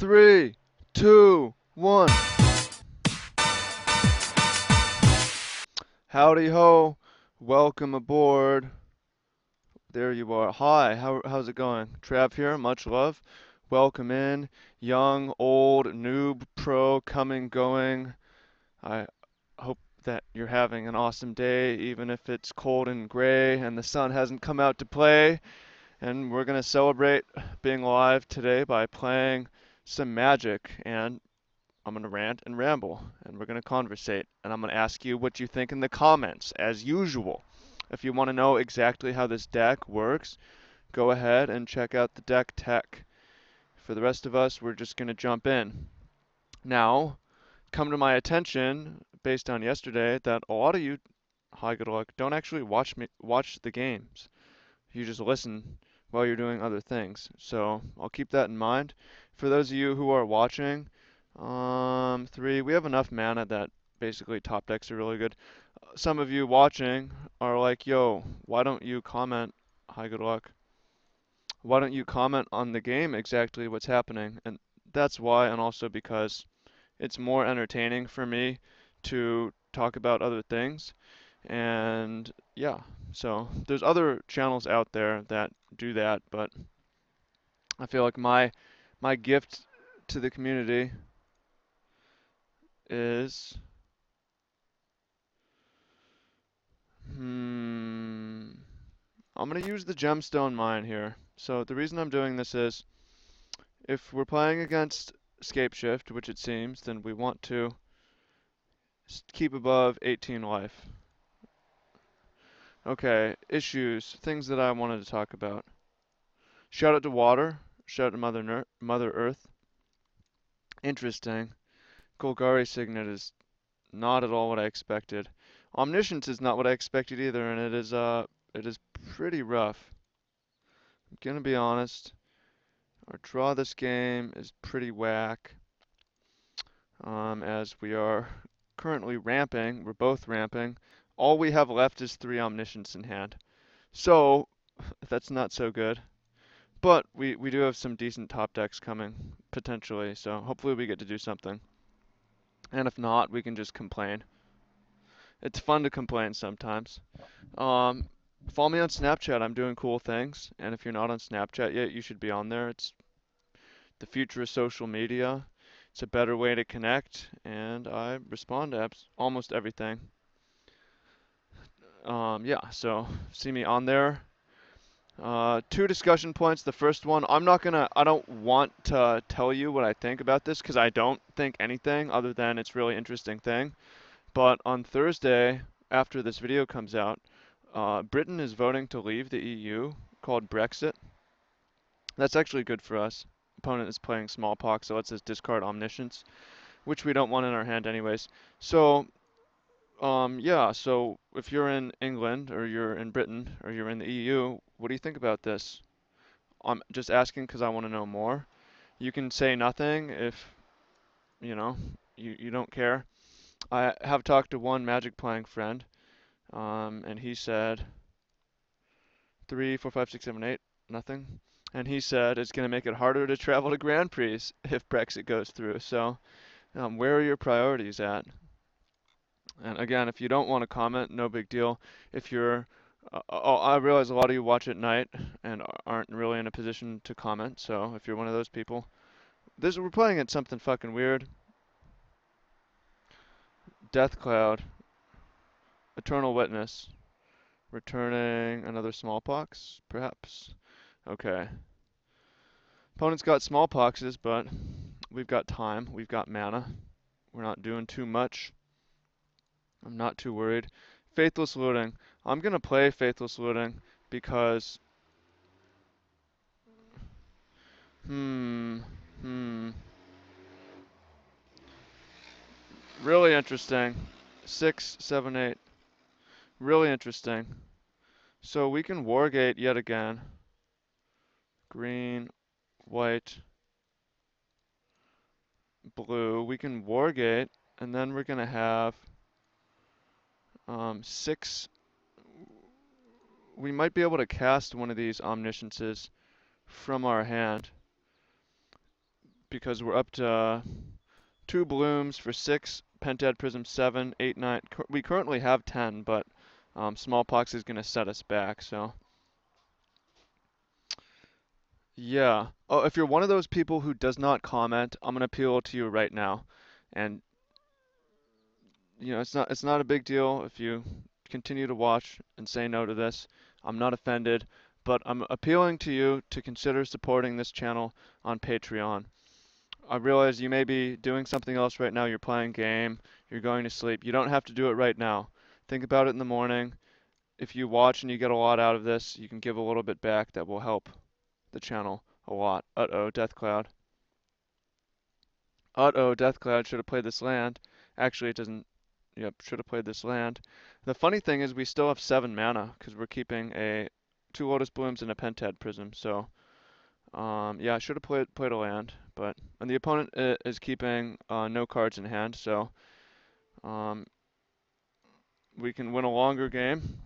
3, 2, 1. Howdy ho. Welcome aboard. There you are. Hi, how's it going? Trav here, much love. Welcome in. Young, old, noob, pro, coming, going. I hope that you're having an awesome day, even if it's cold and gray and the sun hasn't come out to play. And we're going to celebrate being alive today by playing some Magic. And I'm going to rant and ramble, and we're going to conversate, and I'm going to ask you what you think in the comments, as usual. If you want to know exactly how this deck works, go ahead and check out the deck tech. For the rest of us, we're just going to jump in. Now, come to my attention, based on yesterday, that a lot of you, hi good luck, don't actually watch the games. You just listen while you're doing other things. So I'll keep that in mind. For those of you who are watching, 3, we have enough mana that basically top decks are really good. Some of you watching are like, yo, why don't you comment? Hi, good luck. Why don't you comment on the game exactly what's happening? And that's why, and also because it's more entertaining for me to talk about other things. And yeah, so there's other channels out there that do that, but I feel like my gift to the community is I'm gonna use the gemstone mine here. So the reason I'm doing this is if we're playing against Scapeshift, which it seems, then we want to keep above 18 life. Okay, issues, things that I wanted to talk about. Shout out to water. Shout out to Mother Earth. Interesting. Golgari Signet is not at all what I expected. Omniscience is not what I expected either, and it is pretty rough. I'm gonna be honest. Our draw this game is pretty whack. As we are currently ramping, we're both ramping. All we have left is 3 Omniscience in hand. So that's not so good. But we do have some decent top decks coming, potentially, so hopefully we get to do something. And if not, we can just complain. It's fun to complain sometimes. Um, Follow me on Snapchat. I'm doing cool things. And if you're not on Snapchat yet, you should be on there. It's the future of social media. It's a better way to connect, and I respond to almost everything. Yeah, so see me on there. 2 discussion points. The first one, I don't want to tell you what I think about this because I don't think anything other than it's really interesting thing. But on Thursday, after this video comes out, Britain is voting to leave the EU, called Brexit. That's actually good for us. Opponent is playing Smallpox, so lets us discard Omniscience, which we don't want in our hand anyways. So, yeah, so if you're in England, or you're in Britain, or you're in the EU, what do you think about this? I'm just asking because I want to know more. You can say nothing if, you know, you don't care. I have talked to one Magic playing friend, and he said 3, 4, 5, 6, 7, 8, nothing. And he said it's going to make it harder to travel to Grand Prix if Brexit goes through. So, where are your priorities at? And again, if you don't want to comment, no big deal. If you're, I realize a lot of you watch at night and aren't really in a position to comment. So if you're one of those people, we're playing at something fucking weird. Death Cloud, Eternal Witness, returning another Smallpox, perhaps. Okay. Opponent's got Smallpoxes, but we've got time, we've got mana. We're not doing too much. I'm not too worried. Faithless Looting. I'm gonna play Faithless Looting because hmm hmm really interesting. 6, 7, 8. Really interesting. So we can Wargate yet again. Green, white, blue. We can Wargate, and then we're gonna have 6. We might be able to cast one of these Omnisciences from our hand because we're up to 2 blooms for 6, Pentad Prism 7, 8, 9. We currently have 10, but Smallpox is going to set us back, so. Yeah. Oh, if you're one of those people who does not comment, I'm going to appeal to you right now. And, it's not a big deal if you continue to watch and say no to this. I'm not offended, but I'm appealing to you to consider supporting this channel on Patreon. I realize you may be doing something else right now. You're playing game, you're going to sleep. You don't have to do it right now. Think about it in the morning. If you watch and you get a lot out of this, you can give a little bit back that will help the channel a lot. Uh-oh, Death Cloud. Uh-oh, Death Cloud should have played this land. Actually, it doesn't. Yep, should have played this land. The funny thing is we still have 7 mana because we're keeping 2 Lotus Blooms and a Pentad Prism. So, yeah, I should have played a land, and the opponent is keeping no cards in hand, so um, we can win a longer game.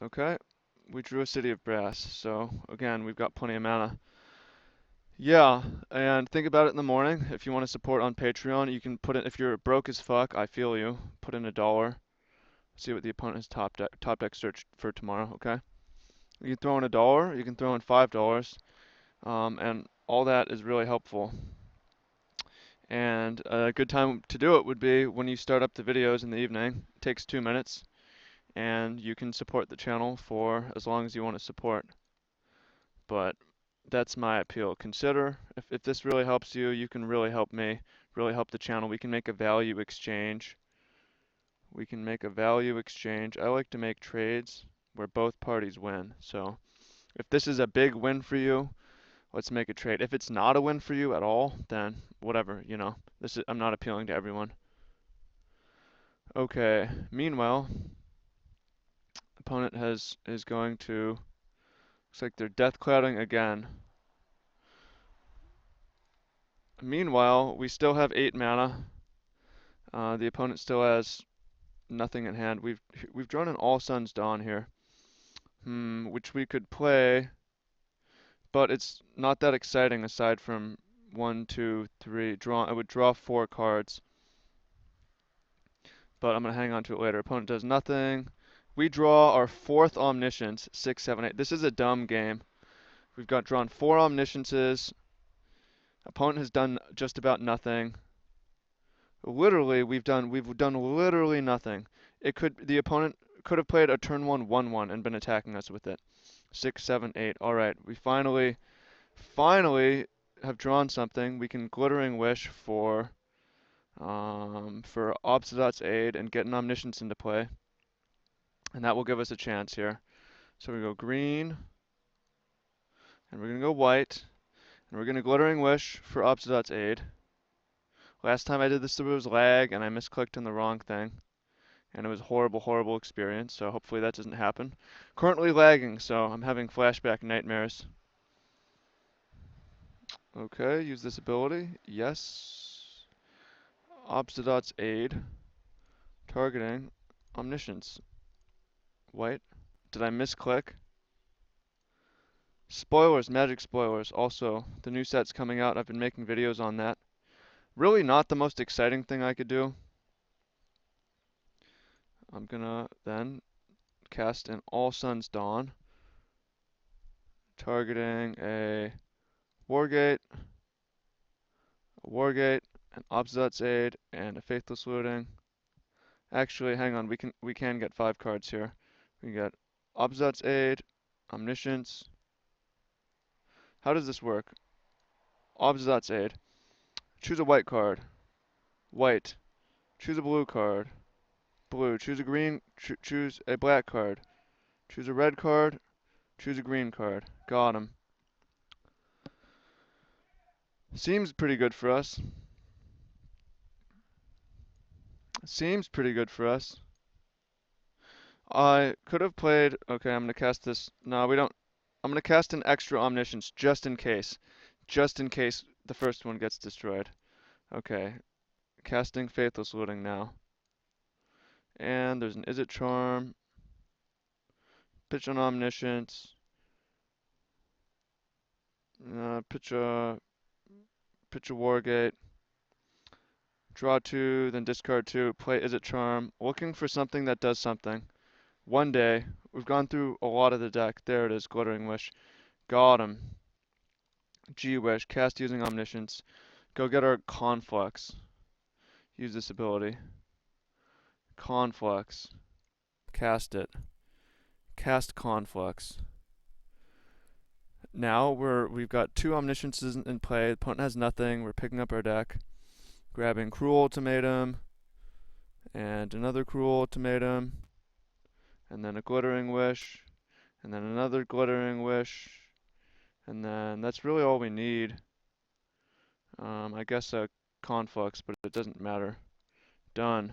Okay, we drew a City of Brass, so again, we've got plenty of mana. Yeah, and think about it in the morning. If you want to support on Patreon, you can put it. If you're broke as fuck, I feel you. Put in $1. See what the opponent has top deck search for tomorrow. Okay, you can throw in $1. You can throw in $5, and all that is really helpful. And a good time to do it would be when you start up the videos in the evening. It takes 2 minutes, and you can support the channel for as long as you want to support. But that's my appeal. Consider if this really helps you, you can really help me, really help the channel. We can make a value exchange. We can make a value exchange. I like to make trades where both parties win. So if this is a big win for you, let's make a trade. If it's not a win for you at all, then whatever, I'm not appealing to everyone. Okay. Meanwhile, opponent is going to, looks like they're death clouding again. Meanwhile, we still have 8 mana. The opponent still has nothing in hand. We've drawn an All Sun's Dawn here, which we could play, but it's not that exciting aside from 1, 2, 3 draw. I would draw 4 cards, but I'm gonna hang on to it later. Opponent does nothing. We draw our 4th Omniscience, 6, 7, 8. This is a dumb game. We've got drawn 4 Omnisciences. Opponent has done just about nothing. Literally, we've done literally nothing. The opponent could have played a turn 1 1/1 and been attacking us with it. 6, 7, 8. All right, we finally have drawn something. We can Glittering Wish for Obsidian's Aid and get an Omniscience into play, and that will give us a chance here. So we go green, and we're gonna go white, and we're gonna Glittering Wish for Obsidian's Aid. Last time I did this, there was lag, and I misclicked on the wrong thing. And it was a horrible, horrible experience, so hopefully that doesn't happen. Currently lagging, so I'm having flashback nightmares. Okay, use this ability. Yes. Obsidian's Aid. Targeting. Omniscience. White. Did I misclick? Spoilers, magic spoilers. Also, the new set's coming out. I've been making videos on that. Really not the most exciting thing I could do. I'm gonna then cast an All Sun's Dawn. Targeting a Wargate, an Obsidian's Aid, and a Faithless Looting. Actually, hang on, we can get 5 cards here. We get Obsidian's Aid, Omniscience. How does this work? Obsidian's Aid. Choose a white card. White. Choose a blue card. Blue. Choose a green. Choose a black card. Choose a red card. Choose a green card. Got him. Seems pretty good for us. Seems pretty good for us. I could have played. Okay, I'm gonna cast this. No, we don't. I'm gonna cast an extra Omniscience just in case. Just in case the first one gets destroyed. Okay. Casting Faithless Looting now. And there's an Izzet Charm. Pitch on Omniscience. Pitch a Wargate. Draw 2, then discard 2. Play Is It Charm. Looking for something that does something. One day. We've gone through a lot of the deck. There it is. Glittering Wish. Got him. G-Wish. Cast using Omniscience. Go get our Conflux. Use this ability. Conflux. Cast it. Cast Conflux. Now we've got 2 Omnisciences in play. The opponent has nothing. We're picking up our deck. Grabbing Cruel Ultimatum. And another Cruel Ultimatum. And then a Glittering Wish. And then another Glittering Wish. And then that's really all we need. I guess a Conflux, but it doesn't matter. Done.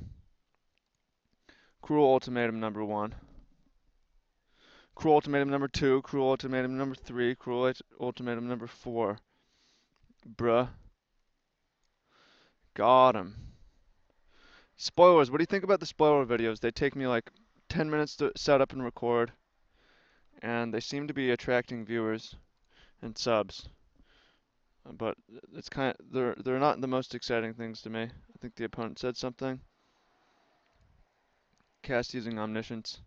Cruel Ultimatum number 1. Cruel Ultimatum number 2. Cruel Ultimatum number 3. Cruel Ultimatum number 4. Bruh. Got him. Spoilers. What do you think about the spoiler videos? They take me like 10 minutes to set up and record, and they seem to be attracting viewers and subs. But it's kind of they're not the most exciting things to me. I think the opponent said something. Cast using Omniscience.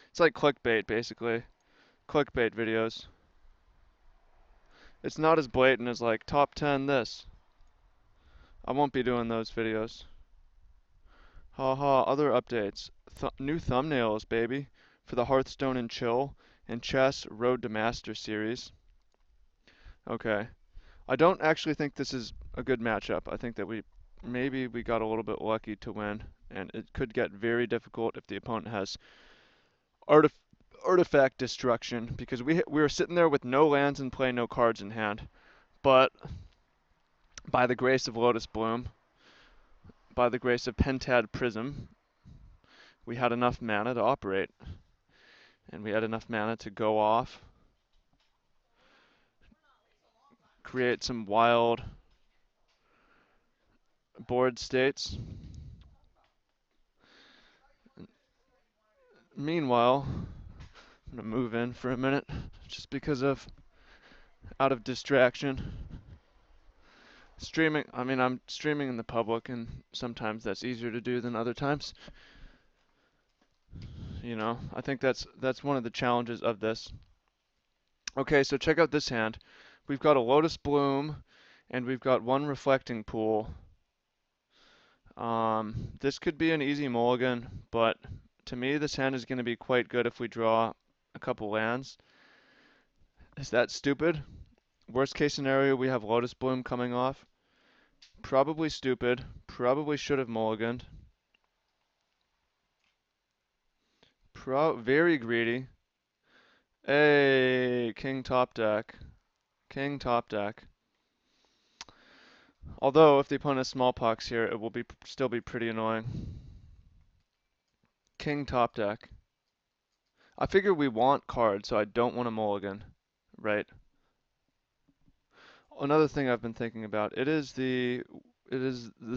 It's like clickbait, basically. Clickbait videos. It's not as blatant as like top 10 this. I won't be doing those videos. Haha, other updates. New thumbnails, baby, for the Hearthstone and Chill and Chess Road to Master series. Okay. I don't actually think this is a good matchup. I think that maybe we got a little bit lucky to win, and it could get very difficult if the opponent has artifact destruction, because we were sitting there with no lands in play, no cards in hand. But by the grace of Lotus Bloom, by the grace of Pentad Prism, we had enough mana to operate, and we had enough mana to go off, create some wild board states. Meanwhile, I'm gonna move in for a minute, just because of out of distraction. Streaming, I mean, I'm streaming in the public, and sometimes that's easier to do than other times. You know, I think that's one of the challenges of this. Okay, so check out this hand. We've got a Lotus Bloom, and we've got 1 Reflecting Pool. This could be an easy mulligan, but to me this hand is going to be quite good if we draw a couple lands. Is that stupid? Worst case scenario, we have Lotus Bloom coming off. Probably stupid. Probably should have mulliganed. Very greedy. Hey, King top deck. King top deck. Although, if the opponent has smallpox here, it will still be pretty annoying. King top deck. I figure we want cards, so I don't want a mulligan, right? Another thing I've been thinking about, it is the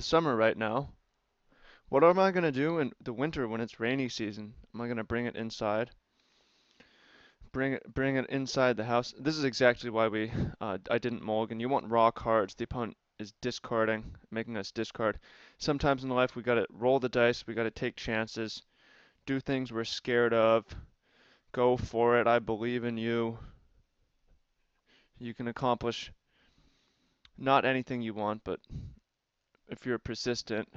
summer right now. What am I gonna do in the winter when it's rainy season? Am I gonna bring it inside? Bring it inside the house. This is exactly why I didn't mulligan. You want raw cards. The opponent is discarding, making us discard. Sometimes in life we gotta roll the dice, we gotta take chances, do things we're scared of. Go for it. I believe in you. You can accomplish not anything you want, but if you're persistent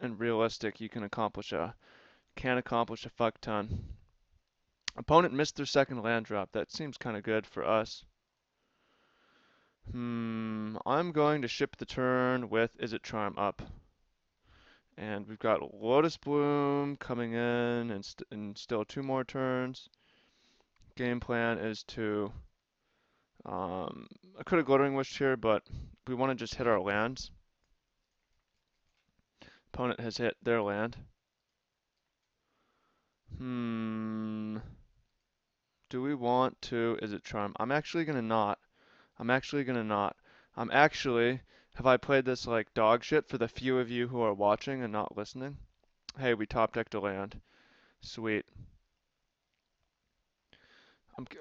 and realistic, you can accomplish a fuck ton. Opponent missed their second land drop. That seems kind of good for us. I'm going to ship the turn with Is It Charm up. And we've got Lotus Bloom coming in and still 2 more turns. Game plan is to I could have Glittering Wish here, but we want to just hit our lands. Opponent has hit their land. Do we want to? Is it Charm? I'm actually gonna not. Have I played this like dog shit for the few of you who are watching and not listening? Hey, we top decked a land. Sweet.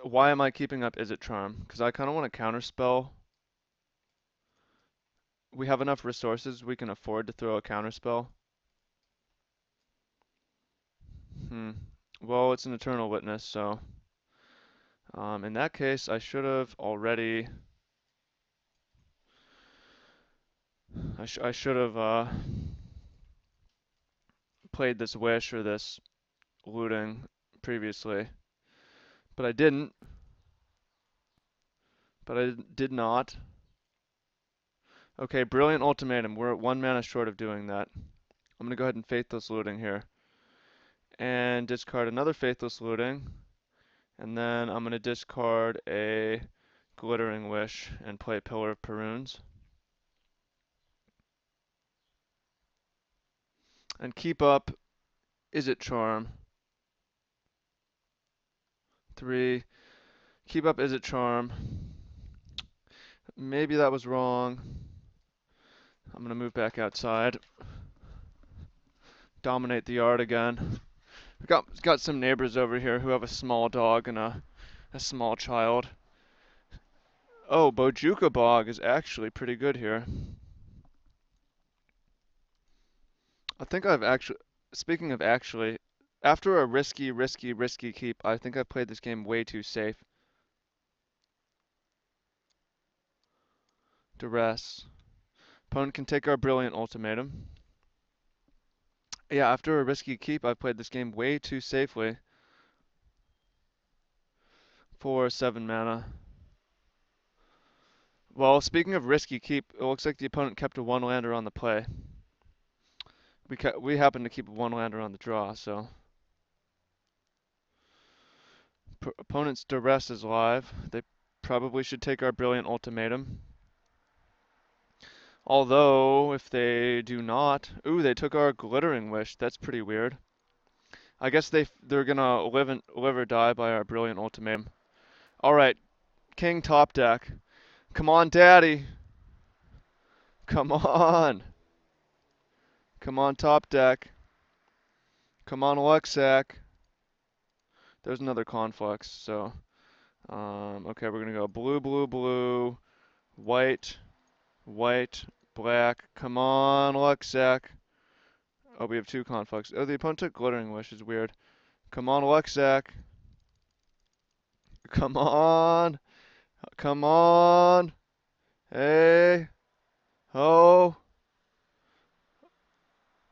Why am I keeping up Is It Charm? Because I kind of want to counterspell we have enough resources we can afford to throw a counterspell. Hmm. Well, it's an Eternal Witness, so in that case, I should have already. I should have played this Wish or this Looting previously, but I didn't. But I did not. Okay, Brilliant Ultimatum. We're at 1 mana short of doing that. I'm gonna go ahead and Faithless Looting here, and discard another Faithless Looting, and then I'm gonna discard a Glittering Wish and play Pillar of Perunes. And keep up Izzet Charm. 3. Keep up Izzet Charm. Maybe that was wrong. I'm gonna move back outside. Dominate the yard again. We've got some neighbors over here who have a small dog and a small child. Oh, Bojuka Bog is actually pretty good here. I think I've actually, speaking of actually, after a risky keep, I think I've played this game way too safe. Duress. Opponent can take our Brilliant Ultimatum. Yeah, after a risky keep, I've played this game way too safely. For 7 mana. Well, speaking of risky keep, it looks like the opponent kept a 1-lander on the play. We happen to keep a 1-lander on the draw, so. Opponent's Duress is live. They probably should take our Brilliant Ultimatum. Although, if they do not... Ooh, they took our Glittering Wish. That's pretty weird. I guess they're gonna live or die by our Brilliant Ultimatum. Alright, King top deck. Come on, Daddy. Come on. Come on, top deck. Come on, Luxac. There's another Conflux, so... okay, we're gonna go blue, white, black. Come on, Luxac. Oh, we have 2 Conflux. Oh, the opponent took Glittering Wish. Is weird. Come on, Luxac. Come on. Come on. Hey. Oh.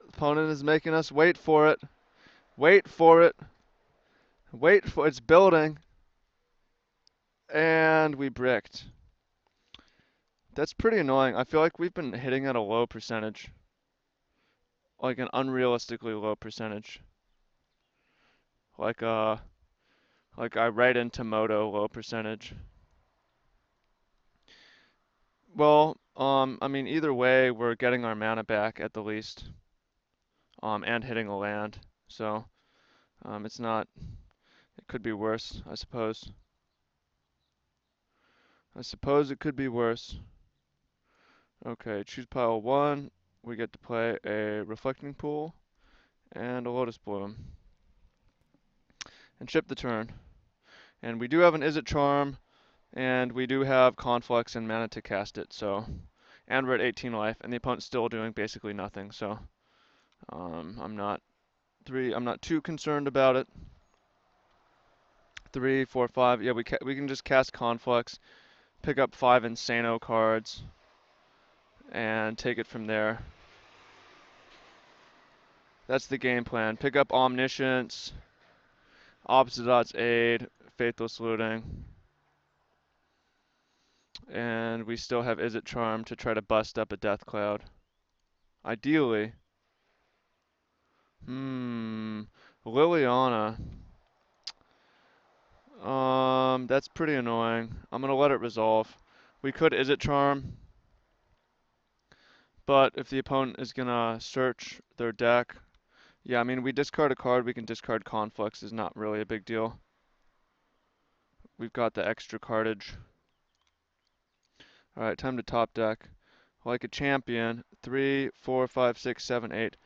Opponent is making us wait for it. Wait for it. Wait for it's building. And we bricked. That's pretty annoying. I feel like we've been hitting at a low percentage. Like an unrealistically low percentage. Like I right into Moto low percentage. Well, I mean either way we're getting our mana back at the least. And hitting a land. So, it's not it could be worse, I suppose. I suppose it could be worse. Okay, choose pile 1. We get to play a Reflecting Pool and a Lotus Bloom. And chip the turn. And we do have an Izzet Charm, and we do have Conflux and mana to cast it, so. And we're at 18 life, and the opponent's still doing basically nothing, so. I'm not too concerned about it. 3, 4, 5. Yeah, we can just cast Conflux, pick up 5 Insano cards, and take it from there. That's the game plan. Pick up Omniscience, Opposite Odds Aid, Faithless Looting. And we still have Izzet Charm to try to bust up a Death Cloud. Ideally. Liliana. That's pretty annoying. I'm gonna let it resolve. We could Izzet Charm, but if the opponent is gonna search their deck, yeah, I mean, we discard a card, we can discard Conflux, is not really a big deal. We've got the extra cardage. Alright, time to top deck. Like a champion. 3, 4, 5, 6, 7, 8.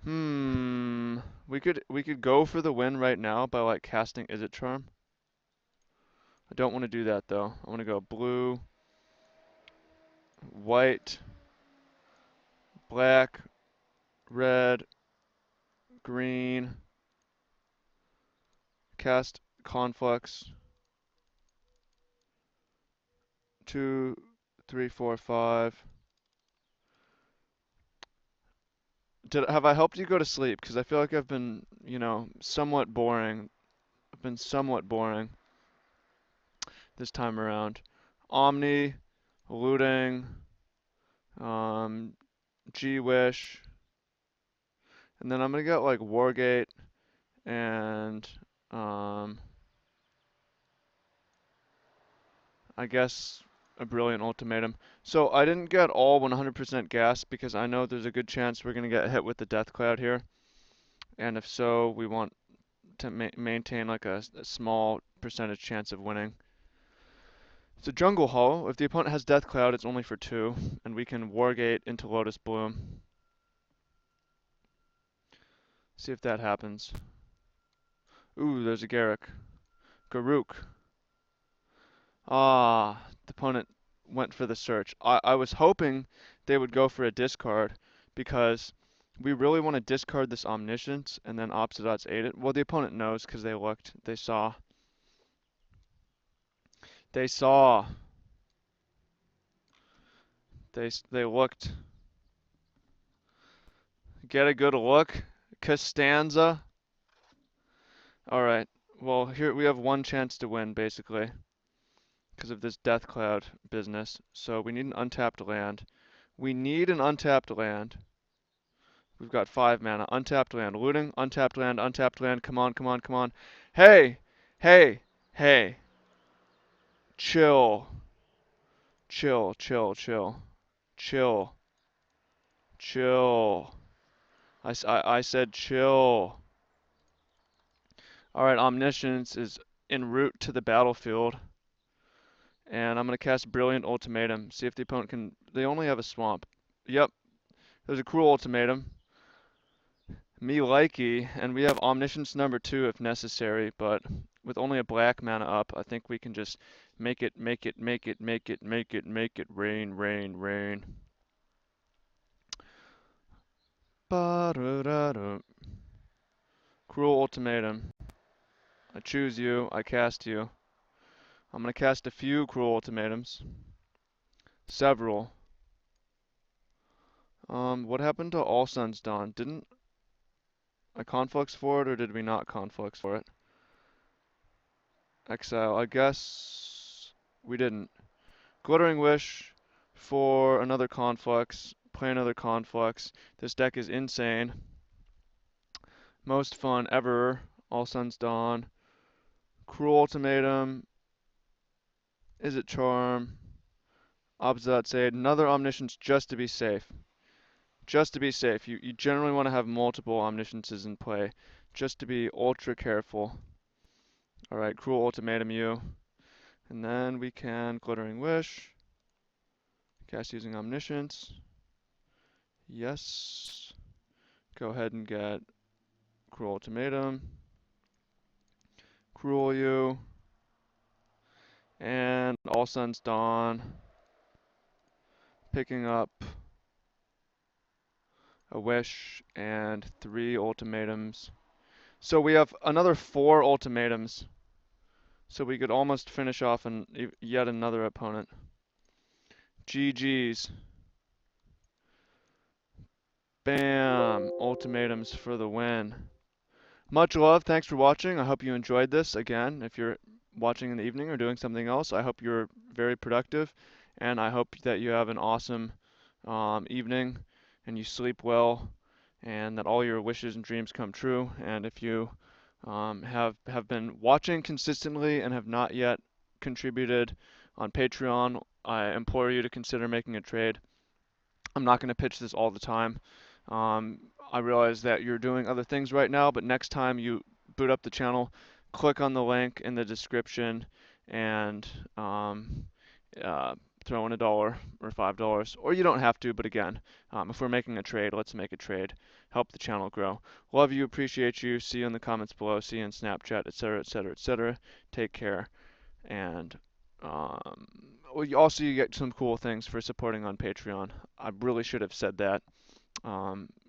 We could go for the win right now by like casting Izzet Charm. I don't want to do that though. I want to go blue, white, black, red, green, cast Conflux, 2, 3, 4, 5. Have I helped you go to sleep? Because I feel like I've been, somewhat boring. I've been somewhat boring this time around. Omni, looting, um, G-Wish, and then I'm gonna get like Wargate and um, I guess a Brilliant Ultimatum. So I didn't get all 100% gas because I know there's a good chance we're gonna get hit with the Death Cloud here, and if so, we want to maintain like a small percentage chance of winning. So Jungle Hall, if the opponent has Death Cloud, it's only for 2, and we can Wargate into Lotus Bloom. See if that happens. Ooh, there's a Garruk. Garruk. Ah, the opponent went for the search. I was hoping they would go for a discard because we really want to discard this Omniscience and then opposite odds 8 it. Well, the opponent knows because they looked. They saw. They saw. They looked. Get a good look. Costanza. Alright. Well, here we have one chance to win, basically, because of this Death Cloud business. So we need an untapped land. We need an untapped land. We've got 5 mana. Untapped land. Looting. Untapped land. Untapped land. Come on, come on, come on. Hey! Hey! Hey! Chill. Chill, chill, chill. Chill. Chill. I said chill. Alright, Omniscience is en route to the battlefield. And I'm going to cast Brilliant Ultimatum. See if the opponent can... They only have a swamp. Yep. There's a Cruel Ultimatum. Me likey, and we have Omniscience number 2 if necessary, but with only a black mana up, I think we can just make it rain, rain, rain. Ba-da-da-da. Cruel Ultimatum. I choose you, I cast you. I'm gonna cast a few Cruel Ultimatums. Several. What happened to All Sun's Dawn? Didn't I conflux for it, or did we not conflux for it? Exile, I guess we didn't. Glittering Wish for another conflux. Play another conflux. This deck is insane. Most fun ever. All Sun's Dawn. Cruel Ultimatum. Is it Charm? Opposite Sade. Another Omniscience just to be safe. Just to be safe. You generally want to have multiple Omnisciences in play. Just to be ultra careful. Alright, Cruel Ultimatum you. And then we can Glittering Wish. Cast using Omniscience. Yes. Go ahead and get Cruel Ultimatum. Cruel you. And All Sun's Dawn. Picking up a Wish and 3 ultimatums. So we have another 4 ultimatums. So we could almost finish off yet another opponent. GG's. Bam! Ultimatums for the win. Much love. Thanks for watching. I hope you enjoyed this. Again, if you're watching in the evening or doing something else, I hope you're very productive. And I hope that you have an awesome evening and you sleep well and that all your wishes and dreams come true. And if you have been watching consistently and have not yet contributed on Patreon, I implore you to consider making a trade. I'm not going to pitch this all the time. I realize that you're doing other things right now, but next time you boot up the channel, click on the link in the description and throw in $1 or $5, or you don't have to, but again, if we're making a trade, let's make a trade. Help the channel grow. Love you, appreciate you. See you in the comments below. See you in Snapchat, etc., etc., etc. Take care, and well, you get some cool things for supporting on Patreon. I really should have said that.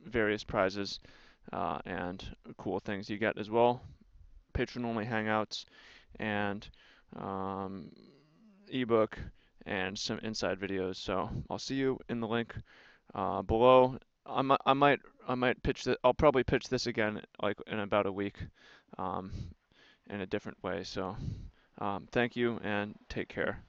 various prizes and cool things you get as well. Patron-only hangouts and um, ebook and some inside videos. So I'll see you in the link below. I might, I might, I might pitch this. I'll probably pitch this again, like in about a week, um, in a different way. So, thank you and take care.